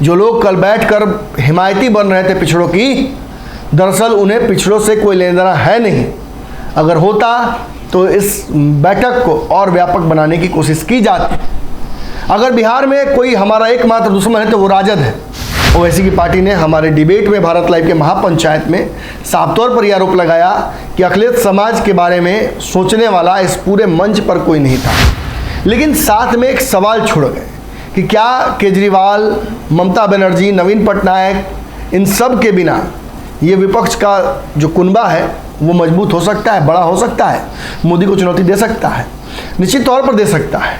जो लोग कल बैठकर हिमायती बन रहे थे पिछड़ों की, दरअसल उन्हें पिछड़ों से कोई लेना देना है नहीं। अगर होता तो इस बैठक को और व्यापक बनाने की कोशिश की जाती। अगर बिहार में कोई हमारा एकमात्र दुश्मन है तो वो राजद है। ओवैसी की पार्टी ने हमारे डिबेट में भारत लाइव के महापंचायत में साफ तौर पर यह आरोप लगाया कि अखिलेश समाज के बारे में सोचने वाला इस पूरे मंच पर कोई नहीं था। लेकिन साथ में एक सवाल छोड़ गए कि क्या केजरीवाल, ममता बनर्जी, नवीन पटनायक, इन सब के बिना ये विपक्ष का जो कुनबा है वो मजबूत हो सकता है, बड़ा हो सकता है, मोदी को चुनौती दे सकता है? निश्चित तौर पर दे सकता है।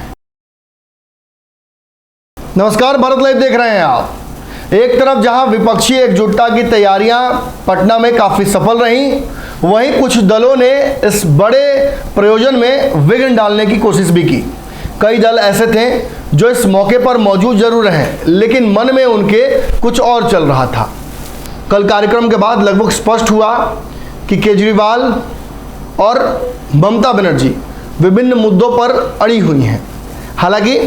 नमस्कार, भारत लाइव देख रहे हैं आप। एक तरफ जहां विपक्षी एकजुटता की तैयारियां पटना में काफी सफल रहीं, वहीं कुछ दलों ने इस बड़े प्रयोजन में विघ्न डालने की कोशिश भी की। कई दल ऐसे थे जो इस मौके पर मौजूद जरूर हैं, लेकिन मन में उनके कुछ और चल रहा था। कल कार्यक्रम के बाद लगभग स्पष्ट हुआ कि केजरीवाल और ममता बनर्जी विभिन्न मुद्दों पर अड़ी हुई हैं। हालांकि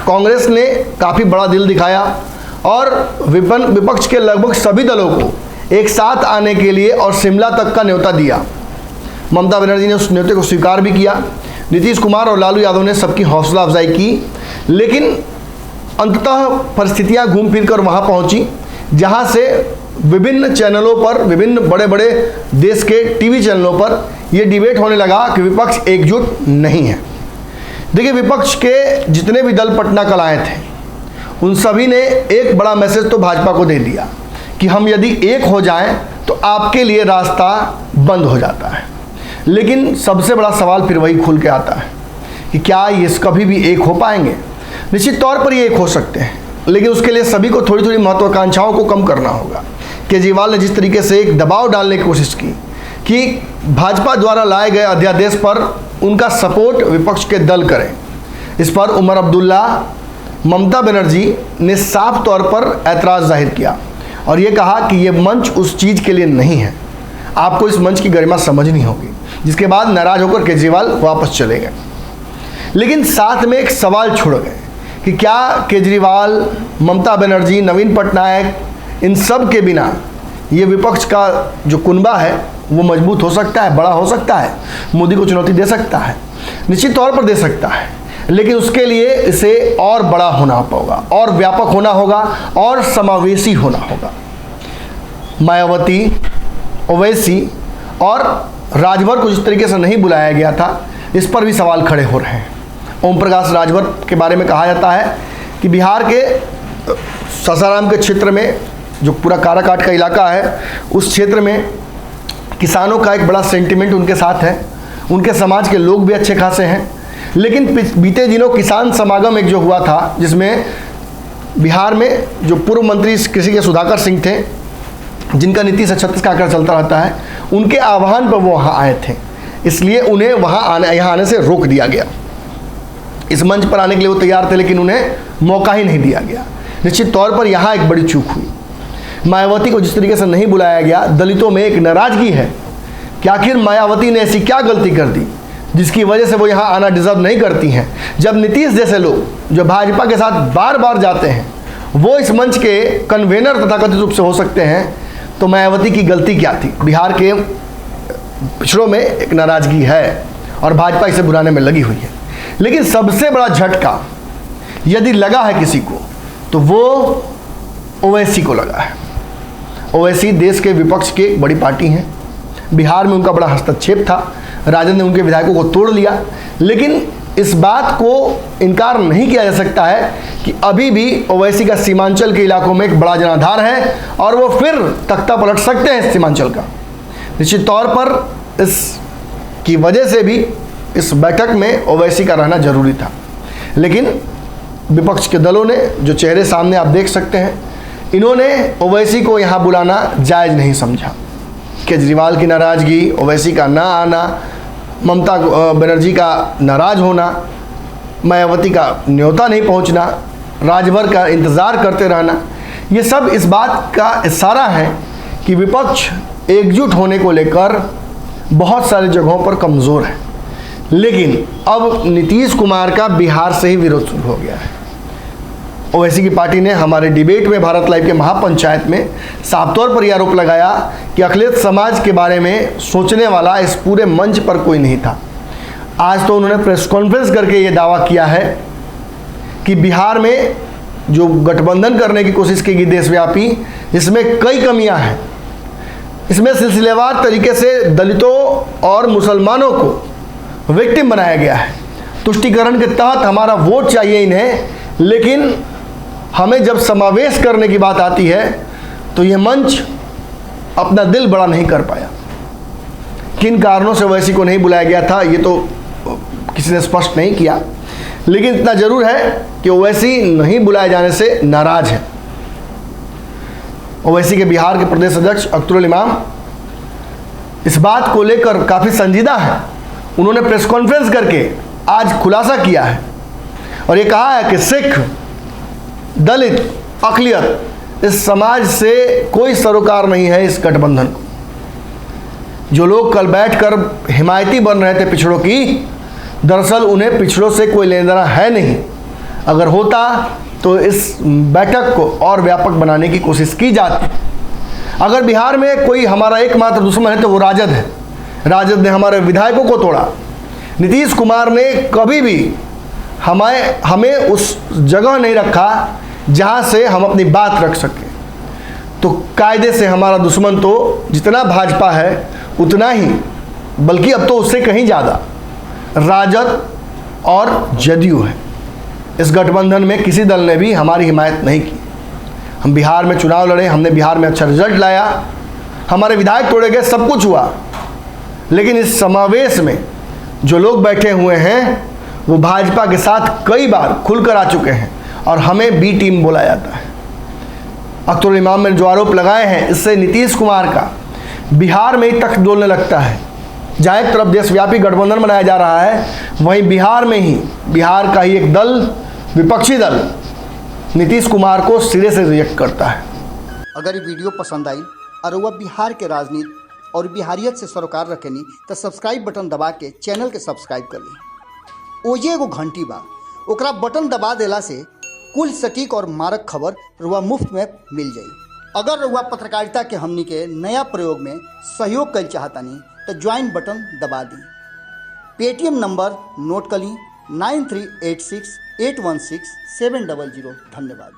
कांग्रेस ने काफ़ी बड़ा दिल दिखाया और विपक्ष के लगभग सभी दलों को एक साथ आने के लिए और शिमला तक का न्योता दिया। ममता बनर्जी ने उस न्योते को स्वीकार भी किया। नीतीश कुमार और लालू यादव ने सबकी हौसला अफजाई की, लेकिन अंततः परिस्थितियां घूम फिर कर वहाँ पहुँची जहाँ से विभिन्न चैनलों पर, विभिन्न बड़े बड़े देश के टीवी चैनलों पर यह डिबेट होने लगा कि विपक्ष एकजुट नहीं है। देखिए, विपक्ष के जितने भी दल पटना कल आए थे, उन सभी ने एक बड़ा मैसेज तो भाजपा को दे दिया कि हम यदि एक हो जाएं तो आपके लिए रास्ता बंद हो जाता है। लेकिन सबसे बड़ा सवाल फिर वही खुल के आता है कि क्या ये कभी भी एक हो पाएंगे? निश्चित तौर पर ये एक हो सकते हैं, लेकिन उसके लिए सभी को थोड़ी थोड़ी महत्वाकांक्षाओं को कम करना होगा। केजरीवाल ने जिस तरीके से एक दबाव डालने की कोशिश की कि भाजपा द्वारा लाए गए अध्यादेश पर उनका सपोर्ट विपक्ष के दल करें, इस पर उमर अब्दुल्ला, ममता बनर्जी ने साफ तौर पर ऐतराज़ जाहिर किया और ये कहा कि ये मंच उस चीज़ के लिए नहीं है, आपको इस मंच की गरिमा समझनी होगी। जिसके बाद नाराज होकर केजरीवाल वापस चले गए। लेकिन साथ में एक सवाल छोड़ गए कि क्या केजरीवाल, ममता बनर्जी, नवीन पटनायक, इन सब के बिना ये विपक्ष का जो कुनबा है वो मजबूत हो सकता है, बड़ा हो सकता है, मोदी को चुनौती दे सकता है? निश्चित तौर पर दे सकता है, लेकिन उसके लिए इसे और बड़ा होना होगा, और व्यापक होना होगा, और समावेशी होना होगा। मायावती, ओवैसी और राजभर को जिस तरीके से नहीं बुलाया गया था, इस पर भी सवाल खड़े हो रहे हैं। ओम प्रकाश राजभर के बारे में कहा जाता है कि बिहार के सासाराम के क्षेत्र में, जो पूरा काराकाट का इलाका है, उस क्षेत्र में किसानों का एक बड़ा सेंटिमेंट उनके साथ है, उनके समाज के लोग भी अच्छे खासे हैं। लेकिन बीते दिनों किसान समागम एक जो हुआ था, जिसमें बिहार में जो पूर्व मंत्री कृषि के सुधाकर सिंह थे, जिनका नीति से छत्तीस का आंकड़ा चलता रहता है, उनके आह्वान पर वो वहाँ आए थे, इसलिए उन्हें यहाँ आने से रोक दिया गया। इस मंच पर आने के लिए वो तैयार थे, लेकिन उन्हें मौका ही नहीं दिया गया। निश्चित तौर पर यहाँ एक बड़ी चूक हुई। मायावती को जिस तरीके से नहीं बुलाया गया, दलितों में एक नाराजगी है कि आखिर मायावती ने ऐसी क्या गलती कर दी जिसकी वजह से वो यहाँ आना डिजर्व नहीं करती हैं। जब नीतीश जैसे लोग जो भाजपा के साथ बार बार जाते हैं, वो इस मंच के कन्वेनर तथाकथित रूप से हो सकते हैं, तो मायावती की गलती क्या थी? बिहार के पिछड़ों में एक नाराजगी है और भाजपा इसे बुलाने में लगी हुई है। लेकिन सबसे बड़ा झटका यदि लगा है किसी को, तो वो ओवैसी को लगा है। ओवैसी देश के विपक्ष की एक बड़ी पार्टी हैं। बिहार में उनका बड़ा हस्तक्षेप था, राजद ने उनके विधायकों को तोड़ लिया। लेकिन इस बात को इनकार नहीं किया जा सकता है कि अभी भी ओवैसी का सीमांचल के इलाकों में एक बड़ा जनाधार है और वो फिर तख्ता पलट सकते हैं सीमांचल का। निश्चित तौर पर इसकी वजह से भी इस बैठक में ओवैसी का रहना जरूरी था। लेकिन विपक्ष के दलों ने, जो चेहरे सामने आप देख सकते हैं, इन्होंने ओवैसी को यहाँ बुलाना जायज़ नहीं समझा। केजरीवाल की नाराज़गी, ओवैसी का ना आना, ममता बनर्जी का नाराज़ होना, मायावती का न्योता नहीं पहुँचना, राजभर का इंतज़ार करते रहना, ये सब इस बात का इशारा है कि विपक्ष एकजुट होने को लेकर बहुत सारी जगहों पर कमज़ोर है। लेकिन अब नीतीश कुमार का बिहार से ही विरोध शुरू हो गया है। ओवैसी की पार्टी ने हमारे डिबेट में भारत लाइव के महापंचायत में साफ तौर पर यह आरोप लगाया कि अखिलेश समाज के बारे में सोचने वाला इस पूरे मंच पर कोई नहीं था। आज तो उन्होंने प्रेस कॉन्फ्रेंस करके ये दावा किया है कि बिहार में जो गठबंधन करने की कोशिश की गई देशव्यापी, इसमें कई कमियां हैं। इसमें सिलसिलेवार तरीके से दलितों और मुसलमानों को विक्टिम बनाया गया है। तुष्टीकरण के तहत हमारा वोट चाहिए इन्हें, लेकिन हमें जब समावेश करने की बात आती है तो ये मंच अपना दिल बड़ा नहीं कर पाया। किन कारणों से ओवैसी को नहीं बुलाया गया था ये तो किसी ने स्पष्ट नहीं किया, लेकिन इतना जरूर है कि ओवैसी नहीं बुलाए जाने से नाराज है। ओवैसी के बिहार के प्रदेश अध्यक्ष अख्तरुल इमाम इस बात को लेकर काफ़ी संजीदा है। उन्होंने प्रेस कॉन्फ्रेंस करके आज खुलासा किया है और ये कहा है कि सिख, दलित, अक़लियत, इस समाज से कोई सरोकार नहीं है इस गठबंधन को। जो लोग कल बैठकर हिमायती बन रहे थे पिछड़ों की, दरअसल उन्हें पिछड़ों से कोई लेना देना है नहीं। अगर होता तो इस बैठक को और व्यापक बनाने की कोशिश की जाती। अगर बिहार में कोई हमारा एकमात्र दुश्मन है तो वो राजद है। राजद ने हमारे विधायकों को तोड़ा। नीतीश कुमार ने कभी भी हमें उस जगह नहीं रखा जहां से हम अपनी बात रख सकें। तो कायदे से हमारा दुश्मन तो जितना भाजपा है उतना ही, बल्कि अब तो उससे कहीं ज़्यादा राजद और जदयू है। इस गठबंधन में किसी दल ने भी हमारी हिमायत नहीं की। हम बिहार में चुनाव लड़े, हमने बिहार में अच्छा रिजल्ट लाया, हमारे विधायक तोड़े गए, सब कुछ हुआ, लेकिन इस समावेश में जो लोग बैठे हुए हैं वो भाजपा के साथ कई बार खुलकर आ चुके हैं और हमें बी टीम बोला जाता है। अख्तरुल इमाम ने जो आरोप लगाए हैं, इससे नीतीश कुमार का बिहार में ही तख्त डोलने लगता है। जहाँ एक तरफ देशव्यापी गठबंधन बनाया जा रहा है, वहीं बिहार में ही बिहार का ही एक दल, विपक्षी दल, नीतीश कुमार को सिरे से रिजेक्ट करता है। अगर ये वीडियो पसंद आई और वह बिहार के राजनीति और बिहारियत से सरोकार रखेनी तो सब्सक्राइब बटन दबा के चैनल के सब्सक्राइब कर ली। ओजे एगो घंटी बा, ओकरा बटन दबा देला से कुल सटीक और मारक खबर रुआ मुफ्त में मिल जाई। अगर रुआ पत्रकारिता के हमनी के नया प्रयोग में सहयोग कर चाहतानी तो ज्वाइन बटन दबा दी। पेटीएम नंबर नोट कर ली 9386816700। धन्यवाद।